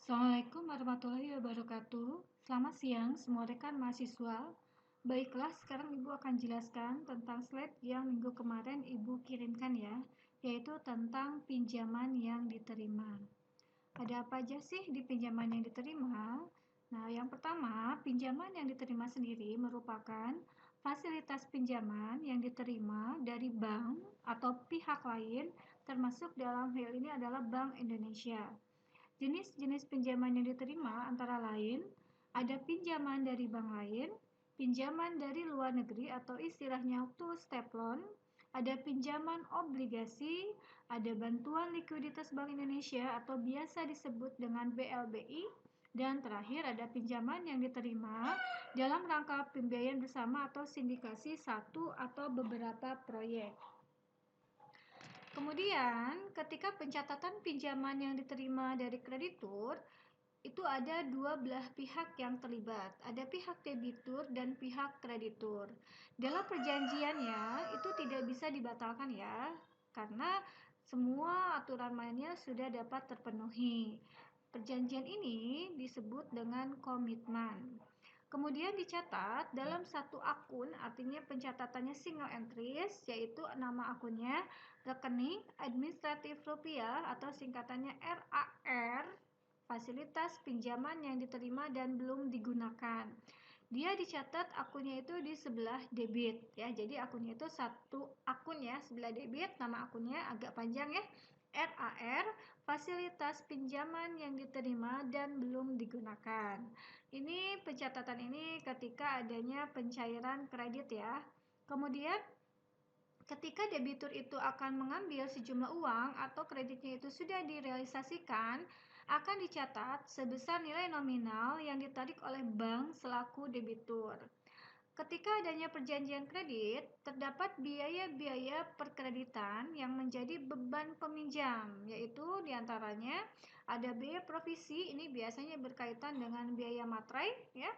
Assalamualaikum warahmatullahi wabarakatuh. Selamat siang semua rekan mahasiswa. Baiklah, sekarang Ibu akan jelaskan tentang slide yang minggu kemarin Ibu kirimkan ya, yaitu tentang pinjaman yang diterima. Ada apa aja sih di pinjaman yang diterima? Nah, yang pertama, pinjaman yang diterima sendiri merupakan fasilitas pinjaman yang diterima dari bank atau pihak lain, termasuk dalam hal ini adalah Bank Indonesia. Jenis-jenis pinjaman yang diterima antara lain, ada pinjaman dari bank lain, pinjaman dari luar negeri atau istilahnya two step loan, ada pinjaman obligasi, ada bantuan likuiditas Bank Indonesia atau biasa disebut dengan BLBI, dan terakhir ada pinjaman yang diterima dalam rangka pembiayaan bersama atau sindikasi satu atau beberapa proyek. Kemudian, ketika pencatatan pinjaman yang diterima dari kreditur, itu ada dua belah pihak yang terlibat. Ada pihak debitur dan pihak kreditur. Dalam perjanjiannya, itu tidak bisa dibatalkan ya, karena semua aturan mainnya sudah dapat terpenuhi. Perjanjian ini disebut dengan komitmen. Kemudian dicatat dalam satu akun, artinya pencatatannya single entries, yaitu nama akunnya rekening administratif rupiah atau singkatannya RAR, fasilitas pinjaman yang diterima dan belum digunakan. Dia dicatat akunnya itu di sebelah debit ya. Jadi akunnya itu satu akun ya, sebelah debit, nama akunnya agak panjang ya. RAR, fasilitas pinjaman yang diterima dan belum digunakan. Ini pencatatan ini ketika adanya pencairan kredit ya. Kemudian ketika debitur itu akan mengambil sejumlah uang atau kreditnya itu sudah direalisasikan, akan dicatat sebesar nilai nominal yang ditarik oleh bank selaku debitur. Ketika adanya perjanjian kredit, terdapat biaya-biaya perkreditan yang menjadi beban peminjam, yaitu diantaranya ada biaya provisi, ini biasanya berkaitan dengan biaya materai, ya.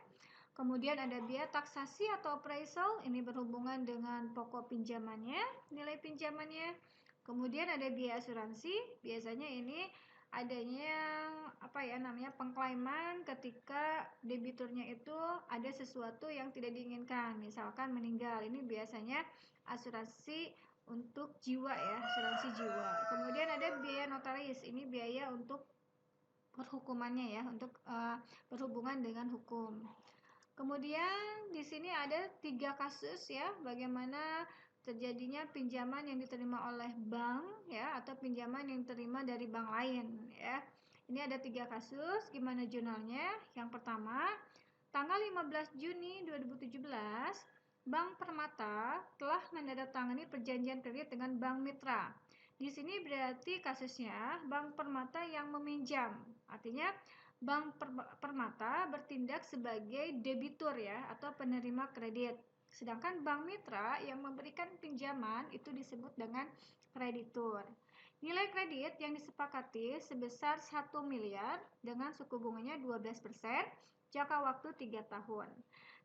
Kemudian ada biaya taksasi atau appraisal, ini berhubungan dengan pokok pinjamannya, nilai pinjamannya. Kemudian ada biaya asuransi, biasanya ini adanya namanya pengklaiman ketika debiturnya itu ada sesuatu yang tidak diinginkan, misalkan meninggal. Ini biasanya asuransi untuk jiwa ya, asuransi jiwa. Kemudian ada biaya notaris, ini biaya untuk perhukumannya ya, untuk berhubungan dengan hukum. Kemudian di sini ada 3 kasus ya, bagaimana terjadinya pinjaman yang diterima oleh bank ya, atau pinjaman yang diterima dari bank lain ya. Ini ada 3 kasus, gimana jurnalnya? Yang pertama, tanggal 15 Juni 2017, Bank Permata telah menandatangani perjanjian kredit dengan Bank Mitra. Di sini berarti kasusnya Bank Permata yang meminjam, artinya Bank Permata bertindak sebagai debitur ya, atau penerima kredit. Sedangkan Bank Mitra yang memberikan pinjaman itu disebut dengan kreditur. Nilai kredit yang disepakati sebesar 1 miliar dengan suku bunganya 12%, jangka waktu 3 tahun.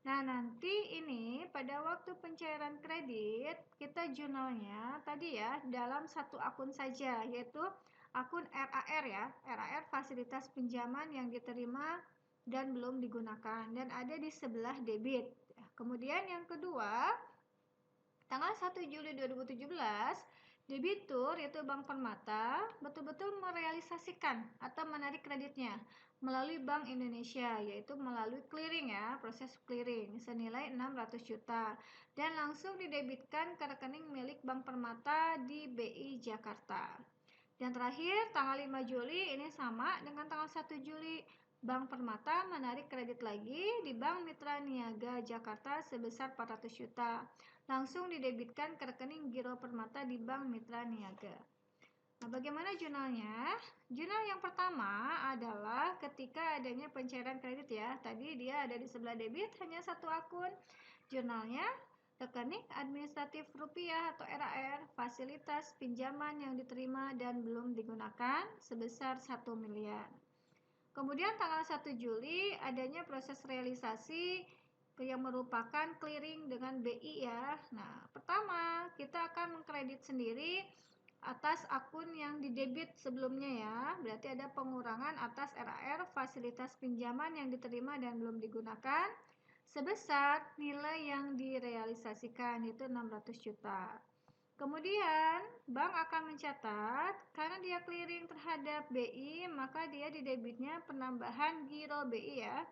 Nah, nanti ini pada waktu pencairan kredit, kita jurnalnya tadi ya dalam satu akun saja, yaitu akun RAR ya, RAR fasilitas pinjaman yang diterima dan belum digunakan, dan ada di sebelah debit. Kemudian yang kedua, tanggal 1 Juli 2017, debitur yaitu Bank Permata betul-betul merealisasikan atau menarik kreditnya melalui Bank Indonesia, yaitu melalui clearing ya, proses clearing senilai 600 juta dan langsung didebitkan ke rekening milik Bank Permata di BI Jakarta. Dan terakhir tanggal 5 Juli ini sama dengan tanggal 1 Juli, Bank Permata menarik kredit lagi di Bank Mitra Niaga Jakarta sebesar 400 juta. Langsung didebitkan ke rekening Giro Permata di Bank Mitra Niaga. Nah, bagaimana jurnalnya? Jurnal yang pertama adalah ketika adanya pencairan kredit ya. Tadi dia ada di sebelah debit, hanya satu akun. Jurnalnya rekening administratif rupiah atau RAR, fasilitas pinjaman yang diterima dan belum digunakan sebesar 1 miliar. Kemudian tanggal 1 Juli adanya proses realisasi yang merupakan clearing dengan BI ya. Nah, pertama kita akan mengkredit sendiri atas akun yang didebit sebelumnya ya. Berarti ada pengurangan atas RAR fasilitas pinjaman yang diterima dan belum digunakan sebesar nilai yang direalisasikan, yaitu 600 juta. Kemudian, bank akan mencatat, karena dia clearing terhadap BI, maka dia di debitnya penambahan giro BI ya,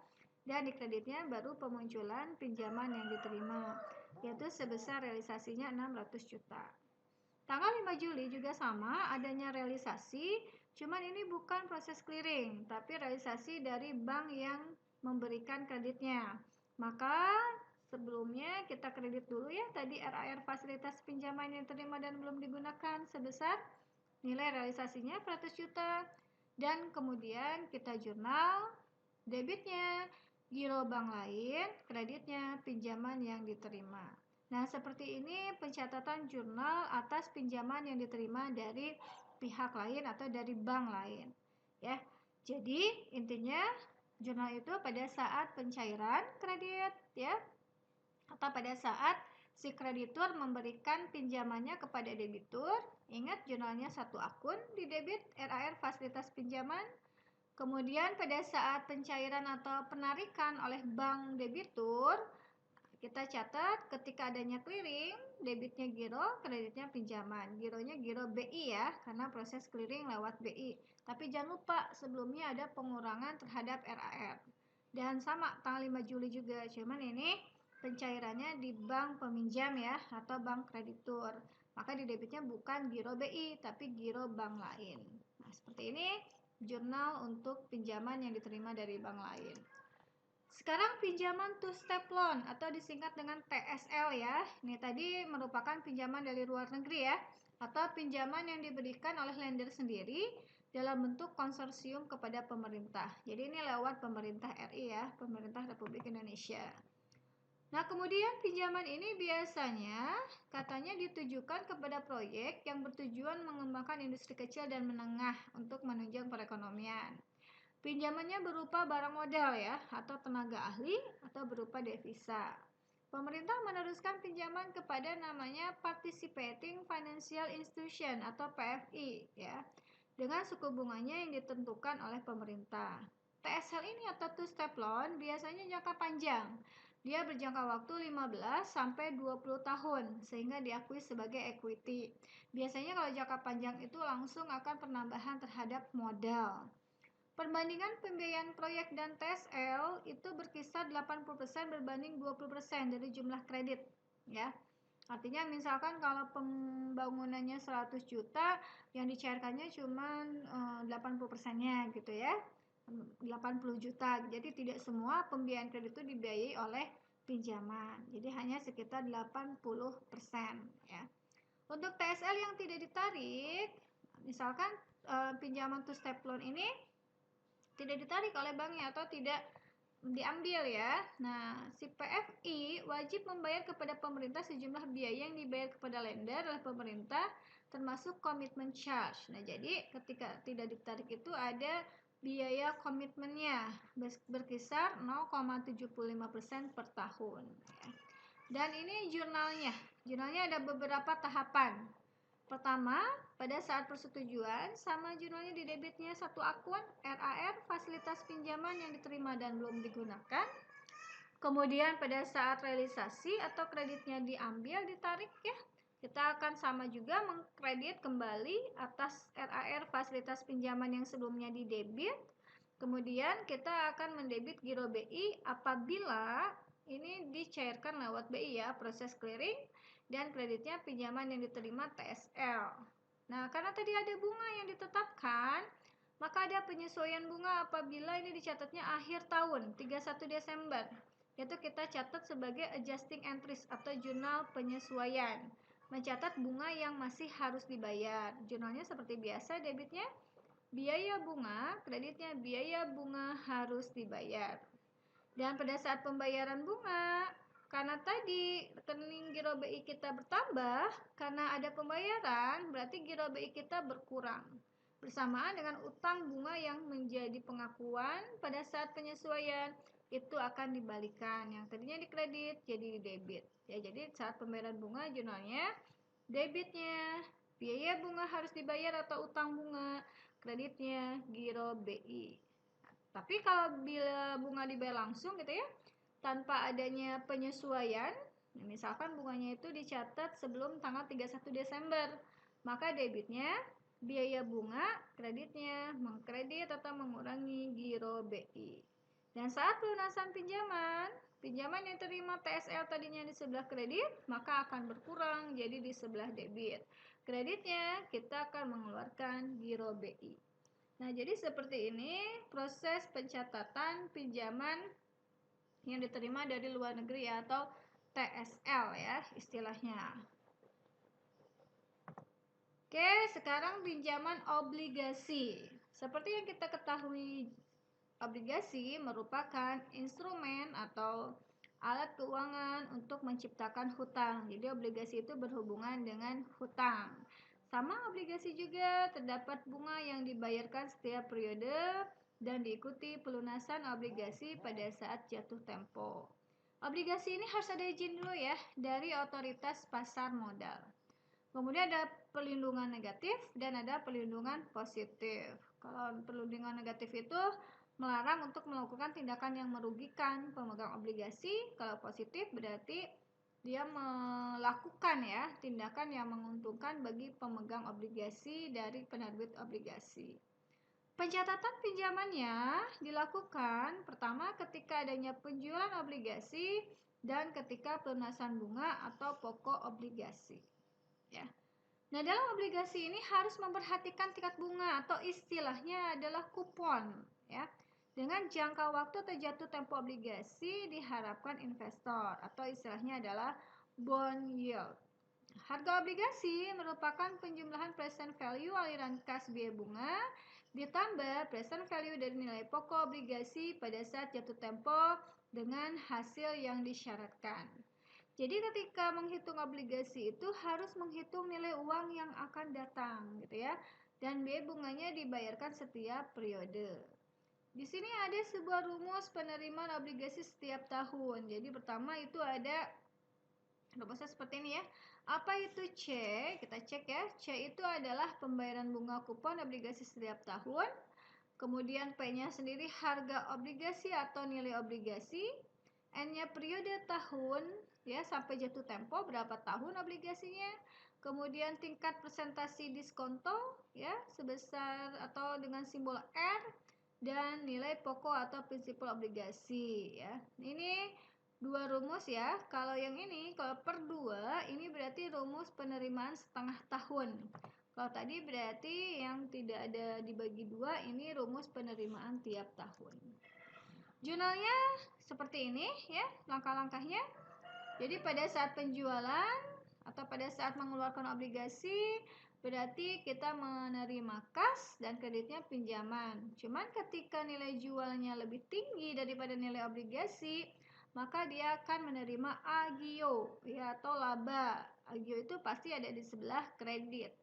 dan di kreditnya baru pemunculan pinjaman yang diterima, yaitu sebesar realisasinya 600 juta. Tanggal 5 Juli juga sama, adanya realisasi, cuman ini bukan proses clearing, tapi realisasi dari bank yang memberikan kreditnya. Maka sebelumnya kita kredit dulu ya, tadi RAR fasilitas pinjaman yang diterima dan belum digunakan sebesar nilai realisasinya 100 juta. Dan kemudian kita jurnal debitnya, giro bank lain, kreditnya, pinjaman yang diterima. Nah, seperti ini pencatatan jurnal atas pinjaman yang diterima dari pihak lain atau dari bank lain. Ya. Jadi, intinya jurnal itu pada saat pencairan kredit ya, atau pada saat si kreditur memberikan pinjamannya kepada debitur. Ingat, jurnalnya satu akun di debit RAR fasilitas pinjaman. Kemudian pada saat pencairan atau penarikan oleh bank debitur, kita catat ketika adanya clearing, debitnya giro, kreditnya pinjaman. Gironya giro BI ya, karena proses clearing lewat BI. Tapi jangan lupa sebelumnya ada pengurangan terhadap RAR. Dan sama tanggal 5 Juli juga, cuman ini pencairannya di bank peminjam ya, atau bank kreditur. Maka di debitnya bukan giro BI, tapi giro bank lain. Nah, seperti ini jurnal untuk pinjaman yang diterima dari bank lain. Sekarang pinjaman two-step loan atau disingkat dengan TSL ya. Ini tadi merupakan pinjaman dari luar negeri ya, atau pinjaman yang diberikan oleh lender sendiri dalam bentuk konsorsium kepada pemerintah. Jadi ini lewat pemerintah RI ya, pemerintah Republik Indonesia. Nah, kemudian pinjaman ini biasanya katanya ditujukan kepada proyek yang bertujuan mengembangkan industri kecil dan menengah untuk menunjang perekonomian. Pinjamannya berupa barang modal ya, atau tenaga ahli, atau berupa devisa. Pemerintah meneruskan pinjaman kepada namanya Participating Financial Institution atau PFI ya, dengan suku bunganya yang ditentukan oleh pemerintah. TSL ini atau two-step loan biasanya jangka panjang. Dia berjangka waktu 15 sampai 20 tahun sehingga diakui sebagai equity. Biasanya kalau jangka panjang itu langsung akan penambahan terhadap modal. Perbandingan pembiayaan proyek dan TSL itu berkisar 80% berbanding 20% dari jumlah kredit ya. Artinya misalkan kalau pembangunannya 100 juta, yang dicairkannya cuma 80%-nya gitu ya. 80 juta. Jadi tidak semua pembiayaan kredit itu dibiayai oleh pinjaman. Jadi hanya sekitar 80% ya. Untuk TSL yang tidak ditarik, misalkan pinjaman two step loan ini tidak ditarik oleh banknya atau tidak diambil ya. Nah, si PFI wajib membayar kepada pemerintah sejumlah biaya yang dibayar kepada lender oleh pemerintah, termasuk commitment charge. Nah, jadi ketika tidak ditarik itu ada biaya komitmennya berkisar 0,75% per tahun ya. Dan ini jurnalnya. Jurnalnya ada beberapa tahapan. Pertama, pada saat persetujuan, sama jurnalnya di debitnya satu akun RAR fasilitas pinjaman yang diterima dan belum digunakan. Kemudian pada saat realisasi atau kreditnya diambil, ditarik ya, kita akan sama juga mengkredit kembali atas RAR fasilitas pinjaman yang sebelumnya didebit. Kemudian kita akan mendebit giro BI apabila ini dicairkan lewat BI ya, proses clearing, dan kreditnya pinjaman yang diterima TSL. Nah, karena tadi ada bunga yang ditetapkan, maka ada penyesuaian bunga apabila ini dicatatnya akhir tahun, 31 Desember. Yaitu kita catat sebagai adjusting entries atau jurnal penyesuaian. Mencatat bunga yang masih harus dibayar. Jurnalnya seperti biasa, debitnya biaya bunga, kreditnya biaya bunga harus dibayar. Dan pada saat pembayaran bunga, karena tadi rekening giro BI kita bertambah, karena ada pembayaran, berarti giro BI kita berkurang. Bersamaan dengan utang bunga yang menjadi pengakuan pada saat penyesuaian, itu akan dibalikan. Yang tadinya dikredit, jadi debit. Ya, jadi saat pembayaran bunga, jurnalnya debitnya Biaya bunga harus dibayar atau utang bunga, kreditnya giro BI. Tapi kalau bila bunga dibayar langsung gitu ya, tanpa adanya penyesuaian, misalkan bunganya itu dicatat sebelum tanggal 31 Desember, maka debitnya biaya bunga, kreditnya mengkredit atau mengurangi giro BI. Dan saat pelunasan pinjaman yang terima TSL tadinya di sebelah kredit, maka akan berkurang jadi di sebelah debit. Kreditnya kita akan mengeluarkan giro BI. Nah, jadi seperti ini proses pencatatan pinjaman yang diterima dari luar negeri atau TSL ya istilahnya. Oke, sekarang pinjaman obligasi. Seperti yang kita ketahui, obligasi merupakan instrumen atau alat keuangan untuk menciptakan hutang. Jadi obligasi itu berhubungan dengan hutang. Sama obligasi juga terdapat bunga yang dibayarkan setiap periode dan diikuti pelunasan obligasi pada saat jatuh tempo. Obligasi ini harus ada izin dulu ya dari otoritas pasar modal. Kemudian ada perlindungan negatif dan ada perlindungan positif. Kalau perlindungan negatif itu melarang untuk melakukan tindakan yang merugikan pemegang obligasi. Kalau positif berarti dia melakukan ya tindakan yang menguntungkan bagi pemegang obligasi dari penerbit obligasi. Pencatatan pinjamannya dilakukan pertama ketika adanya penjualan obligasi dan ketika pelunasan bunga atau pokok obligasi. Ya. Nah, dalam obligasi ini harus memperhatikan tingkat bunga atau istilahnya adalah kupon, ya. Dengan jangka waktu atau jatuh tempo obligasi diharapkan investor atau istilahnya adalah bond yield. Harga obligasi merupakan penjumlahan present value aliran kas biaya bunga ditambah present value dari nilai pokok obligasi pada saat jatuh tempo dengan hasil yang disyaratkan. Jadi ketika menghitung obligasi itu harus menghitung nilai uang yang akan datang gitu ya. Dan biaya bunganya dibayarkan setiap periode. Di sini ada sebuah rumus penerimaan obligasi setiap tahun. Jadi pertama itu ada rumusnya seperti ini ya. Apa itu C? Kita cek ya. C itu adalah pembayaran bunga kupon obligasi setiap tahun. Kemudian P-nya sendiri harga obligasi atau nilai obligasi. N-nya periode tahun ya sampai jatuh tempo berapa tahun obligasinya. Kemudian tingkat presentasi diskonto ya sebesar atau dengan simbol R dan nilai pokok atau prinsipal obligasi ya. Ini dua rumus ya. Kalau yang ini kalau per 2 ini berarti rumus penerimaan setengah tahun. Kalau tadi berarti yang tidak ada dibagi 2 ini rumus penerimaan tiap tahun. Jurnalnya seperti ini ya, langkah-langkahnya. Jadi pada saat penjualan atau pada saat mengeluarkan obligasi berarti kita menerima kas dan kreditnya pinjaman. Cuman ketika nilai jualnya lebih tinggi daripada nilai obligasi, maka dia akan menerima agio ya atau laba. Agio itu pasti ada di sebelah kredit.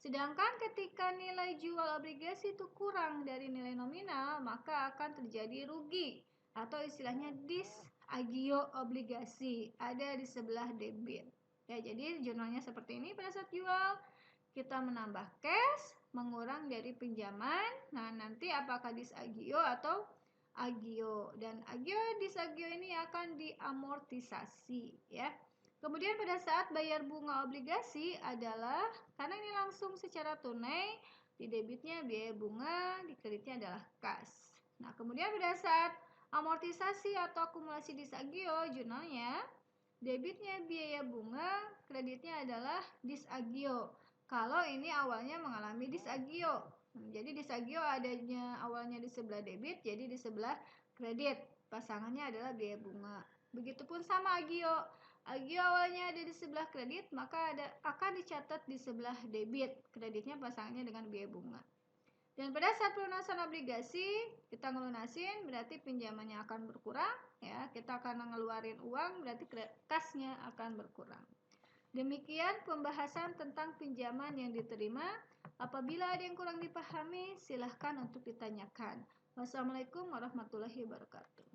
Sedangkan ketika nilai jual obligasi itu kurang dari nilai nominal, maka akan terjadi rugi atau istilahnya disagio obligasi ada di sebelah debit. Ya, jadi jurnalnya seperti ini pada saat jual. Kita menambah cash, mengurang dari pinjaman. Nah, nanti apakah disagio atau agio. Dan agio disagio ini akan diamortisasi ya. Kemudian pada saat bayar bunga obligasi adalah karena ini langsung secara tunai, di debitnya biaya bunga, di kreditnya adalah kas. Nah, kemudian pada saat amortisasi atau akumulasi disagio jurnalnya, debitnya biaya bunga, kreditnya adalah disagio. Kalau ini awalnya mengalami disagio. Jadi disagio adanya awalnya di sebelah debit, jadi di sebelah kredit. Pasangannya adalah biaya bunga. Begitupun sama agio. Agio awalnya ada di sebelah kredit, maka akan dicatat di sebelah debit. Kreditnya pasangannya dengan biaya bunga. Dan pada saat pelunasan obligasi, kita ngelunasin berarti pinjamannya akan berkurang. Ya, kita akan ngeluarin uang berarti kasnya akan berkurang. Demikian pembahasan tentang pinjaman yang diterima. Apabila ada yang kurang dipahami, silahkan untuk ditanyakan. Wassalamualaikum warahmatullahi wabarakatuh.